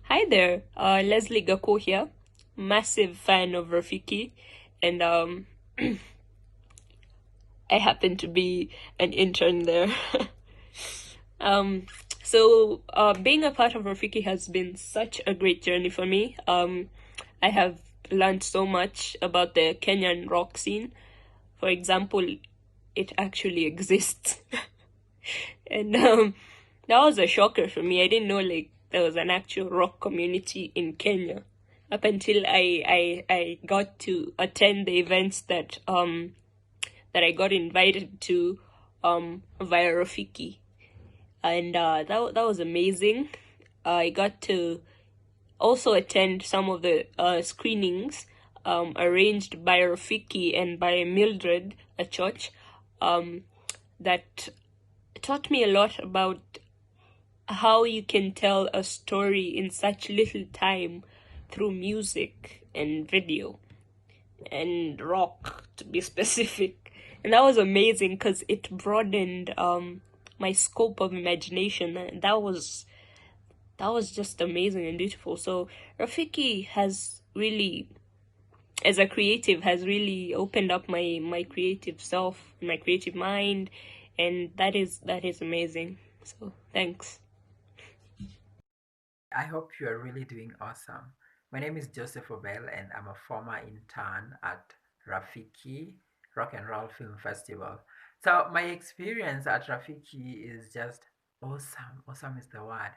Hi there, Lesley Gakuo here. Massive fan of ROFFEKE, and I happen to be an intern there. um, being a part of ROFFEKE has been such a great journey for me. I have learned so much about the Kenyan rock scene. For example, it actually exists. And that was a shocker for me. I didn't know like there was an actual rock community in Kenya up until I got to attend the events that I got invited to via ROFFEKE, and that was amazing. I got to also attend some of the screenings arranged by ROFFEKE and by Mildred, a church, that taught me a lot about how you can tell a story in such little time through music and video and rock, to be specific. And that was amazing because it broadened my scope of imagination. And that was just amazing and beautiful. So ROFFEKE has really, as a creative, has really opened up my creative self, my creative mind, and that is amazing. So thanks. I hope you are really doing awesome. My name is Joseph Obel, and I'm a former intern at ROFFEKE Rock and Roll Film Festival. So my experience at ROFFEKE is just awesome. Awesome is the word.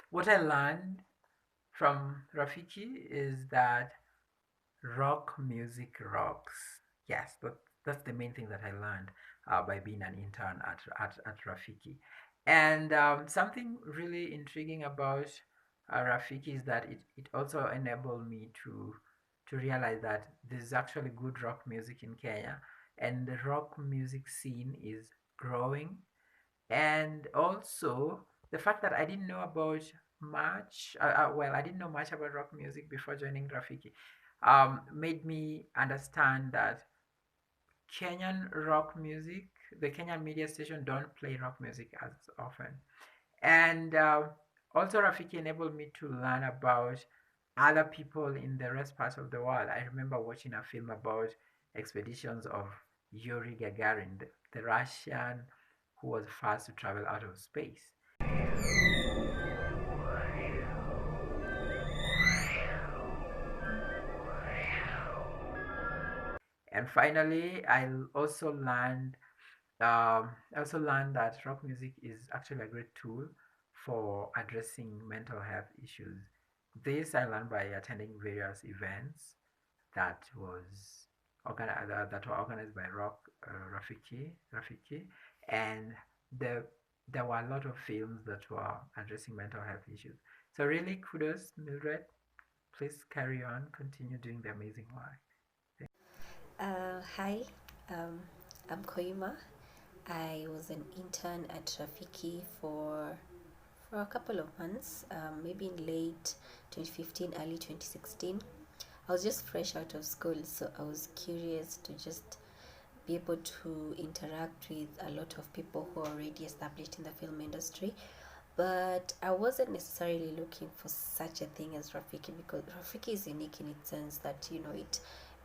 What I learned from ROFFEKE is that rock music rocks. Yes, that's the main thing that I learned by being an intern at ROFFEKE. And something really intriguing about ROFFEKE is that it also enabled me to realize that there's actually good rock music in Kenya, and the rock music scene is growing. And also the fact that I didn't know about much, I didn't know much about rock music before joining ROFFEKE, made me understand that Kenyan rock music, the Kenyan media station don't play rock music as often. And also ROFFEKE enabled me to learn about other people in the rest parts of the world. I remember watching a film about expeditions of Yuri Gagarin, the Russian who was first to travel out of space. And finally, I also learned that rock music is actually a great tool for addressing mental health issues. This I learned by attending various events that were organized by ROFFEKE, and the there were a lot of films that were addressing mental health issues. So really, kudos, Mildred. Please carry on, continue doing the amazing work. Hi, um, I'm Koima. I was an intern at ROFFEKE for a couple of months, maybe in late 2015, early 2016. I was just fresh out of school, so I was curious to just be able to interact with a lot of people who are already established in the film industry. But I wasn't necessarily looking for such a thing as ROFFEKE, because ROFFEKE is unique in its sense that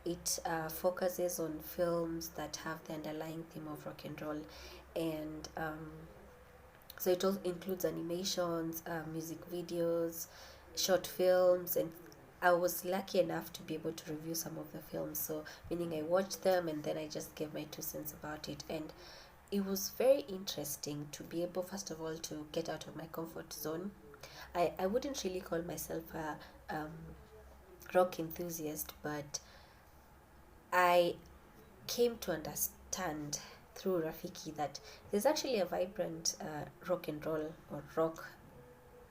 it focuses on films that have the underlying theme of rock and roll, and so it also includes animations, music videos, short films, and I was lucky enough to be able to review some of the films. So meaning I watched them and then I just gave my 2 cents about it, and it was very interesting to be able, first of all, to get out of my comfort zone. I wouldn't really call myself a rock enthusiast, but I came to understand through ROFFEKE that there's actually a vibrant rock and roll or rock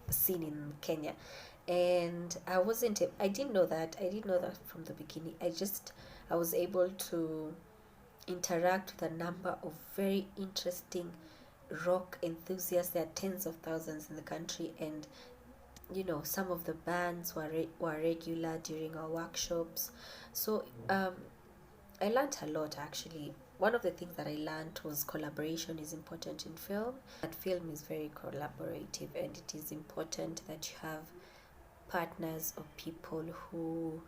scene in Kenya. And I didn't know that. I didn't know that from the beginning. I was able to interact with a number of very interesting rock enthusiasts. There are tens of thousands in the country, and some of the bands were regular during our workshops. So I learned a lot actually. One of the things that I learned was collaboration is important in film. That film is very collaborative, and it is important that you have partners or people who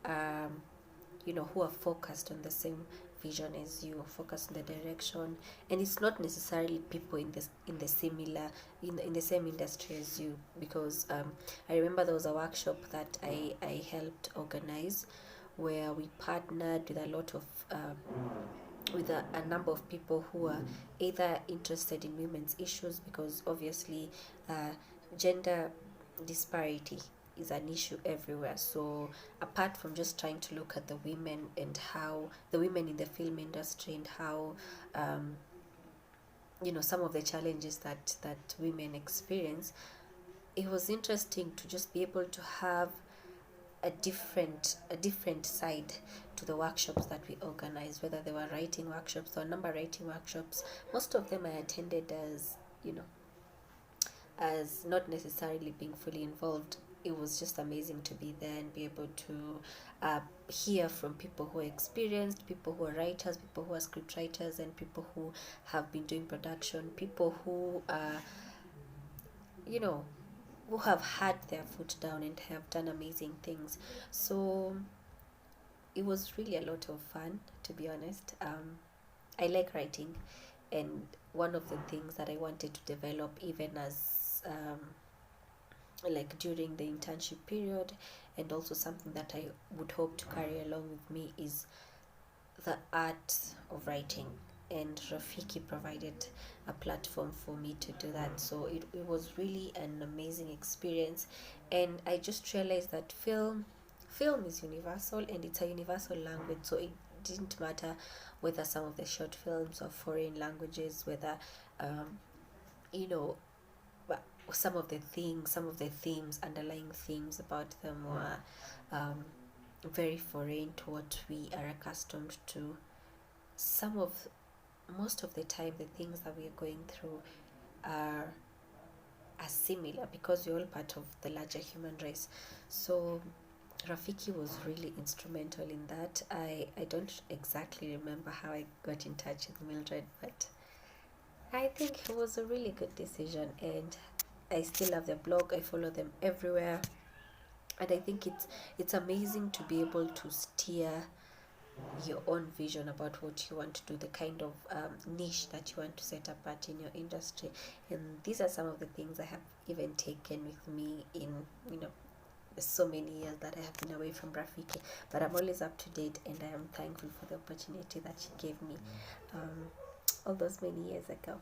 who are focused on the same vision as you, focused on the direction, and it's not necessarily people in the similar in the same industry as you, because I remember there was a workshop that I helped organize, where we partnered with a lot of with a number of people who are either interested in women's issues, because obviously gender disparity is an issue everywhere. So apart from just trying to look at the women and how the women in the film industry and how some of the challenges that women experience, it was interesting to just be able to have a different side to the workshops that we organized, whether they were writing workshops or number writing workshops. Most of them I attended as as not necessarily being fully involved. It was just amazing to be there and be able to hear from people who are experienced, people who are writers, people who are script writers, and people who have been doing production, people who who have had their foot down and have done amazing things. So it was really a lot of fun, to be honest. I like writing, and one of the things that I wanted to develop, even as like during the internship period, and also something that I would hope to carry along with me, is the art of writing. And Rafiki provided a platform for me to do that. So it was really an amazing experience. And I just realized that film is universal, and it's a universal language. So it didn't matter whether some of the short films are foreign languages, whether you know some of the themes, underlying themes about them were very foreign to what we are accustomed to. Most of the time, the things that we are going through are similar, because we're all part of the larger human race. So Rafiki was really instrumental in that. I don't exactly remember how I got in touch with Mildred, but I think it was a really good decision, and I still have their blog. I follow them everywhere, and I think it's amazing to be able to steer your own vision about what you want to do, the kind of niche that you want to set apart in your industry. And these are some of the things I have even taken with me in so many years that I have been away from Rafiki, but I'm always up to date, and I am thankful for the opportunity that she gave me all those many years ago.